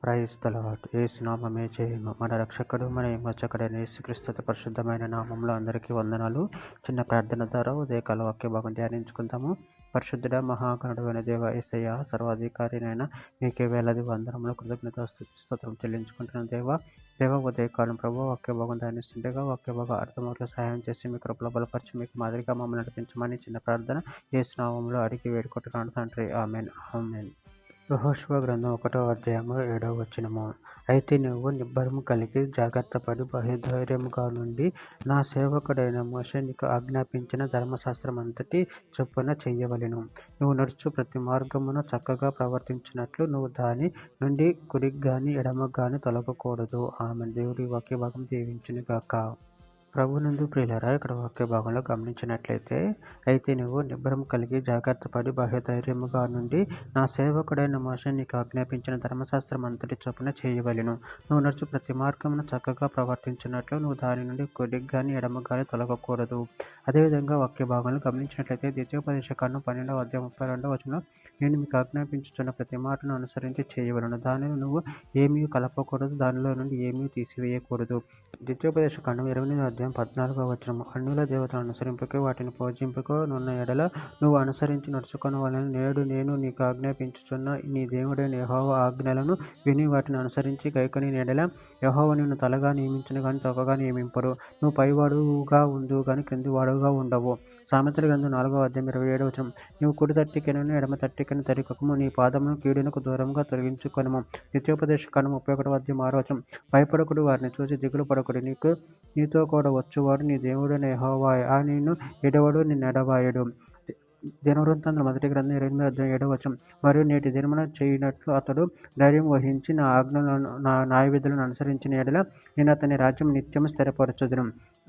Praise the lord. యేసు నామమే జయము. మన రక్షకుడు మన విమోచకుడైన యేసుక్రీస్తు పరిశుద్ధమైన నామంలో అందరికీ వందనాలు. చిన్న ప్రార్థన ద్వారా ఉదయకాల వాక్య భాగం ధ్యానించుకుందాము. పరిశుద్ధుడ మహాగణుడైన దేవ యేసయ్య, సర్వాధికారినైన మీకే వేలాది వందనములు కృతజ్ఞత స్తోత్రం చెల్లించుకుంటున్నాను దేవ ఉదయకాలం ప్రభు వాక్య భాగం ధ్యానిస్తుండగా వాక్య భాగం అర్థమవుట్లో సహాయం చేసి మీ కృపలో బలపరిచి మీకు మాదిరిగా మమ్మల్ని నడిపించమని చిన్న ప్రార్థన యేసు నామంలో అడిగి వేడుకుంటున్నాను తండ్రి. Amen amen. యెహోషువ గ్రంథం 1వ అధ్యాయము 7వ వచనము. అయితే నువ్వు నిబ్బరము కలిగి జాగ్రత్తపడి బహుధైర్యముగా నుండి నా సేవకుడైన మోషే నీకు ఆజ్ఞాపించిన ధర్మశాస్త్రమంతటి చొప్పున చెయ్యవలెను. నువ్వు నడుచు ప్రతి మార్గమును చక్కగా ప్రవర్తించినట్లు నువ్వు దాని నుండి కుడికి గాని ఎడమకు గాని తొలగకూడదు. ఆమెన్. దేవుడి వాక్య భాగం దీవించును గాక. ప్రభునందు ప్రియులారా, ఇక్కడ వాక్య భాగంలో గమనించినట్లయితే, అయితే నువ్వు నిబ్బరం కలిగి జాగ్రత్తపడి బహుధైర్యముగా నుండి నా సేవకుడైన మోషే నీకు ఆజ్ఞాపించిన ధర్మశాస్త్రం అంతటి చొప్పున చేయవలెను. నువ్వు నడుచు ప్రతి మార్గమును చక్కగా ప్రవర్తించినట్లు నువ్వు దాని నుండి కుడికి గాని ఎడమకు గాని తొలగకూడదు. అదేవిధంగా వాక్య భాగంలో గమనించినట్లయితే ద్వితీయోపదేశకాండం 12వ అధ్యాయం 32వ వచనంలో, నేను మీకు ఆజ్ఞాపించుచున్న ప్రతి మాటను అనుసరించి చేయవలెను. దానిని నువ్వు ఏమీ కలపకూడదు, దానిలో నుండి ఏమీ తీసివేయకూడదు. ద్వితీయోపదేశకాండం 28వ అధ్యాయం 14వ వచనము, అన్యుల దేవతలను అనుసరింపకో వాటిని పూజింపకో నున్న ఎడల నువ్వు అనుసరించి నడుచుకొనవలెను. నేడు నేను నీకు ఆజ్ఞాపించుచున్న నీ దేవుడైన యెహోవా ఆజ్ఞలను విని వాటిని అనుసరించి గైకొని ఎడల యెహోవా నిన్ను తలగా నియమించును గాని తోకగా నియమింపడు. నువ్వు పైవాడుగా ఉందువు గాని క్రిందివాడుగా ఉండవు. సామెతల గ్రంథం 4వ అధ్యాయం 27వ వచనం, నువ్వు కుడి తట్టికెను ఎడమ తట్టికెను తరికొకము, నీ పాదమును కీడునకు దూరంగా తొలగించుకొనుము. ద్వితీయోపదేశకాండం 31వ అధ్యాయం 6వ వచనం, భయపడకుడు, వారిని చూసి దిగులు పడకుడు. నీతో కూడా వచ్చువాడు నీ దేవుడైన యెహోవాయే. నిన్ను ఎడవడు, నిన్ను ఎడబాయడు. దినవృత్తాంతముల మొదటి గ్రంథం 28వ అధ్యాయం 7వ వచనం, మరియు నేటి దినమున చేయునట్లు అతడు ధైర్యం వహించి నా ఆజ్ఞలను నా న్యాయవిధులను అనుసరించిన ఎడల నేను అతని రాజ్యం నిత్యము స్థిరపరచుదును.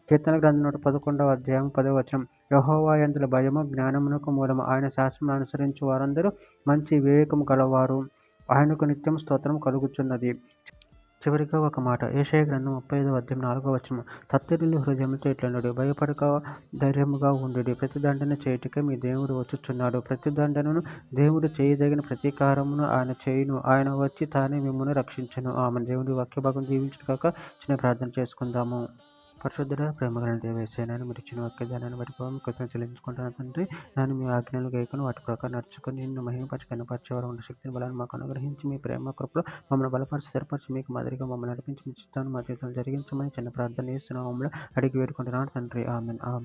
కీర్తన గ్రంథం 111వ అధ్యాయం 10వ వచనం, యెహోవా యందు భయము జ్ఞానమునకు మూలము. ఆయన శాసనములను అనుసరించు వారందరూ మంచి వివేకము గలవారు. ఆయనకు నిత్యం స్తోత్రం కలుగుచున్నది. చివరిగా ఒక మాట, యెషయా గ్రంథం 35వ అధ్యాయం 4వ వచనం, తత్తరిల్లు హృదయముతో ఇట్లనుడి, భయపడక ధైర్యముగా ఉండుడి. ప్రతిదండన చేయుటకే మీ దేవుడు వచ్చుచున్నాడు. ప్రతిదండనను దేవుడు చేయదగిన ప్రతీకారమును ఆయన చేయును. ఆయన వచ్చి తానే మిమ్మును రక్షించును. ఆమె. దేవుడి వాక్య భాగం దీవించును గాక. చిన్న ప్రార్థన చేసుకుందాము. పరిశుద్ధుడ ప్రేమగల దేవ యేసయ్య, నేను మీరు ఇచ్చిన వాక్యదానాన్ని బట్టి కృతజ్ఞతలు చెల్లించుకుంటున్నాను తండ్రి. నేను మీ ఆజ్ఞలు గైకొని వాటి ప్రకారం నడుచుకొని నిన్ను మహిమపరచి కనపరిచేవారు ఉన్న శక్తిని బలాన్ని మాకు అనుగ్రహించి మీ ప్రేమ కృపలో మమ్మల్ని బలపరిచి స్థిరపరిచి మీకు మాదిరిగా మమ్మల్ని నడిపించి మీ చిత్తాన్ని మా జీవితంలో జరిగించమని చిన్న ప్రార్థన చేస్తున్నాము. అడిగి వేడుకుంటున్నాను తండ్రి. ఆమెన్.